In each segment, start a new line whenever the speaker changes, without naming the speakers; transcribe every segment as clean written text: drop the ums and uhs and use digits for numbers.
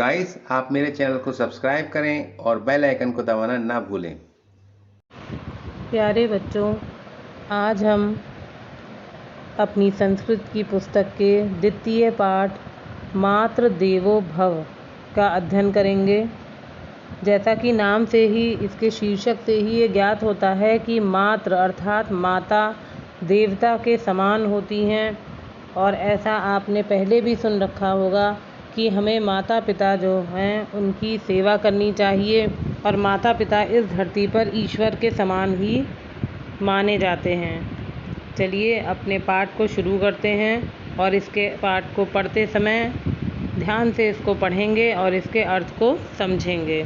Guys, आप मेरे channel को सब्सक्राइब करें और बेल आइकन को दबाना ना भूलें।
प्यारे बच्चों, आज हम अपनी संस्कृत की पुस्तक के द्वितीय पाठ मातृ देवो भव का अध्ययन करेंगे। जैसा कि नाम से ही, इसके शीर्षक से ही ये ज्ञात होता है कि मातृ अर्थात माता देवता के समान होती हैं। और ऐसा आपने पहले भी सुन रखा होगा कि हमें माता पिता जो हैं उनकी सेवा करनी चाहिए, और माता पिता इस धरती पर ईश्वर के समान ही माने जाते हैं। चलिए अपने पाठ को शुरू करते हैं और इसके पाठ को पढ़ते समय ध्यान से इसको पढ़ेंगे और इसके अर्थ को समझेंगे।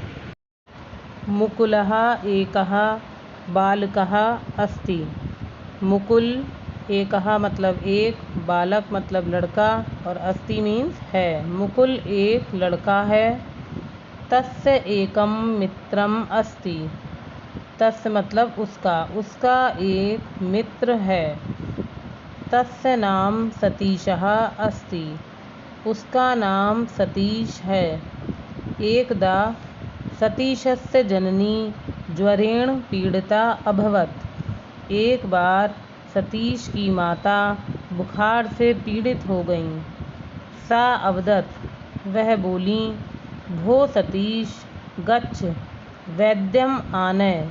मुकुलः एकः बालकः अस्ति। मुकुल एकः मतलब एक, बालक मतलब लड़का, और अस्ति मीन्स है। मुकुल एक लड़का है। तस्य एकम मित्रम अस्ति। तस्य मतलब उसका एक मित्र है। तस्य नाम सतीशः अस्ति। उसका नाम सतीश है। एकदा सतीशस्य जननी ज्वरेण पीड़िता अभवत्। एक बार सतीश की माता बुखार से पीड़ित हो गईं। सा अवदत्, वह बोली, भो सतीश गच्छ वैद्यम आनय।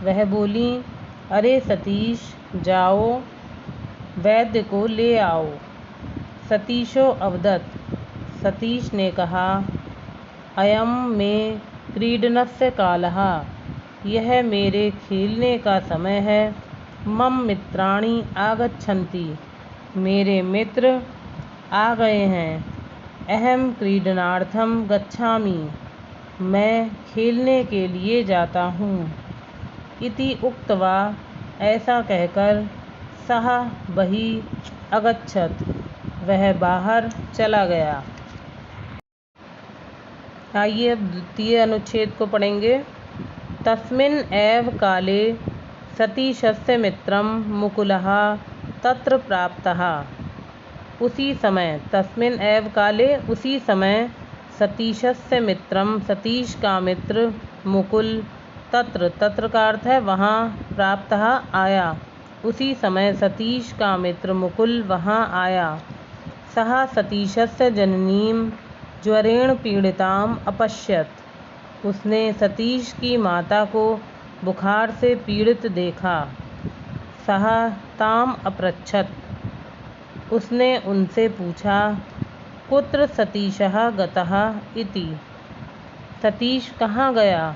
वह बोली, अरे सतीश जाओ, वैद्य को ले आओ। सतीशो अवदत्, सतीश ने कहा, अयम में क्रीडनस्य कालः, यह मेरे खेलने का समय है। मम मित्राणि आगच्छन्ति, मेरे मित्र आ गए हैं। अहम क्रीडनार्थम गच्छामि, मैं खेलने के लिए जाता हूँ। इति उक्त्वा, ऐसा कहकर, सः बहिः अगच्छत्, वह बाहर चला गया। आइए अब द्वितीय अनुच्छेद को पढ़ेंगे। तस्मिन् एव काले सतीशस्य मित्रं मुकुलः तत्र प्राप्तः। उसी समय, तस्मिन् एव काले उसी समय, सतीशस्य मित्रम सतीश का मित्र, मुकुल, तत्र का अर्थ है वहाँ, प्राप्तः आया। उसी समय सतीश का मित्र मुकुल वहाँ आया। सः सतीशस्य जननीं ज्वरेण पीड़िताम अपश्यत्। उसने सतीश की माता को बुखार से पीड़ित देखा। सः ताम अपृच्छत्, उसने उनसे पूछा, कुत्र सतीशः गतः इति, सतीश कहाँ गया।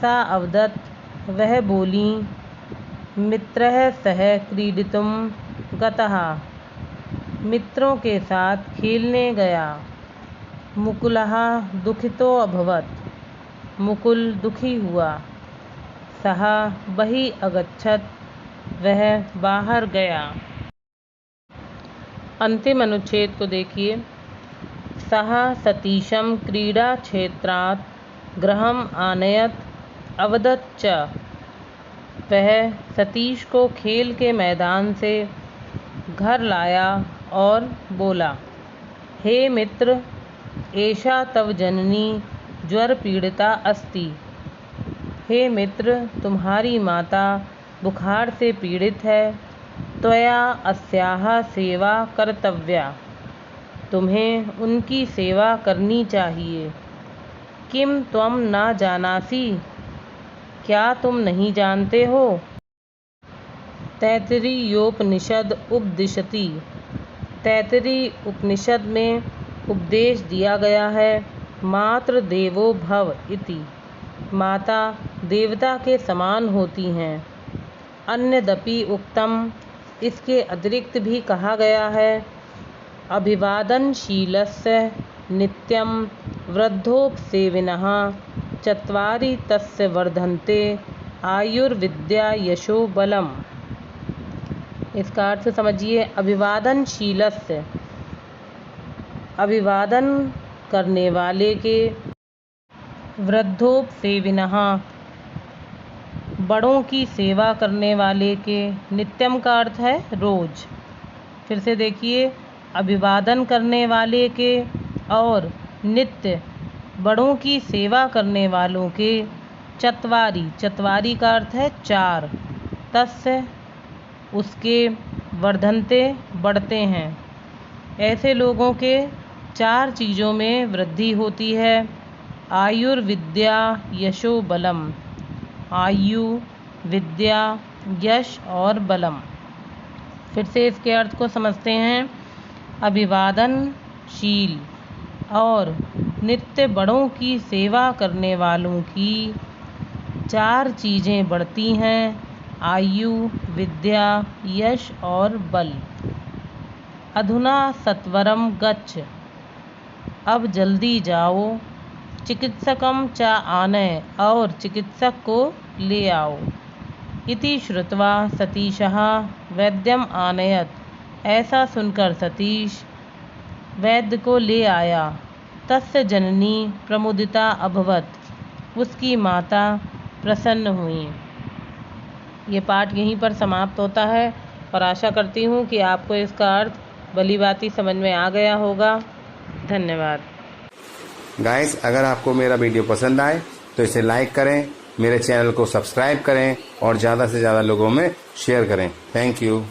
सा अवदत्, वह बोली, मित्रः सह क्रीडितुं गतः, मित्रों के साथ खेलने गया। मुकुलः दुखितो अभवत्, मुकुल दुखी हुआ। सः बहिः अगच्छत्, वह बाहर गया। अंतिम अनुच्छेद को देखिए। सः सतीशं क्रीडा क्षेत्रात् गृहम् आनयत् अवदत् च। वह सतीश को खेल के मैदान से घर लाया और बोला, हे मित्र, एषा तव जननी ज्वर पीड़िता अस्ति। हे मित्र, तुम्हारी माता बुखार से पीड़ित है। त्वया अस्याः सेवा कर्तव्या, तुम्हें उनकी सेवा करनी चाहिए। किम त्वं न जानासि, क्या तुम नहीं जानते हो। तैत्तिरीयोपनिषद उपदिशति। तैत्तिरीय उपनिषद में उपदेश दिया गया है, मातृ देवो भव इति, माता देवता के समान होती हैं। अन्यदपि उक्तम, इसके अतिरिक्त भी कहा गया है, अभिवादनशीलस्य नित्यं वृद्धोपसेविनः चत्वारि तस्य वर्धन्ते आयुर्विद्या यशो बलम। इसका अर्थ समझिए। अभिवादनशीलस्य, अभिवादन करने वाले के, वृद्धोपसेविनः, बड़ों की सेवा करने वाले के, नित्यम का अर्थ है रोज। फिर से देखिए, अभिवादन करने वाले के, और नित्य बड़ों की सेवा करने वालों के चत्वारी, चत्वारी का अर्थ है 4, तस्य उसके वर्धन्ते बढ़ते हैं। ऐसे लोगों के 4 चीज़ों में वृद्धि होती है। आयुर्विद्या यशो बलम, आयु, विद्या, यश और बलम। फिर से इसके अर्थ को समझते हैं। अभिवादनशील और नित्य बड़ों की सेवा करने वालों की 4 चीज़ें बढ़ती हैं, आयु, विद्या, यश और बल। अधुना सत्वरम गच्छ, अब जल्दी जाओ। चिकित्सकम च आनय, और चिकित्सक को ले आओ। इति श्रुत्वा सतीशः वैद्यम आनयत, ऐसा सुनकर सतीश वैद्य को ले आया। तस्य जननी प्रमुदिता अभवत, उसकी माता प्रसन्न हुई। ये पाठ यहीं पर समाप्त होता है और आशा करती हूँ कि आपको इसका अर्थ भलीभांति समझ में आ गया होगा। धन्यवाद।
गाइस, अगर आपको मेरा वीडियो पसंद आए तो इसे लाइक करें, मेरे चैनल को सब्सक्राइब करें और ज़्यादा से ज़्यादा लोगों में शेयर करें। Thank you.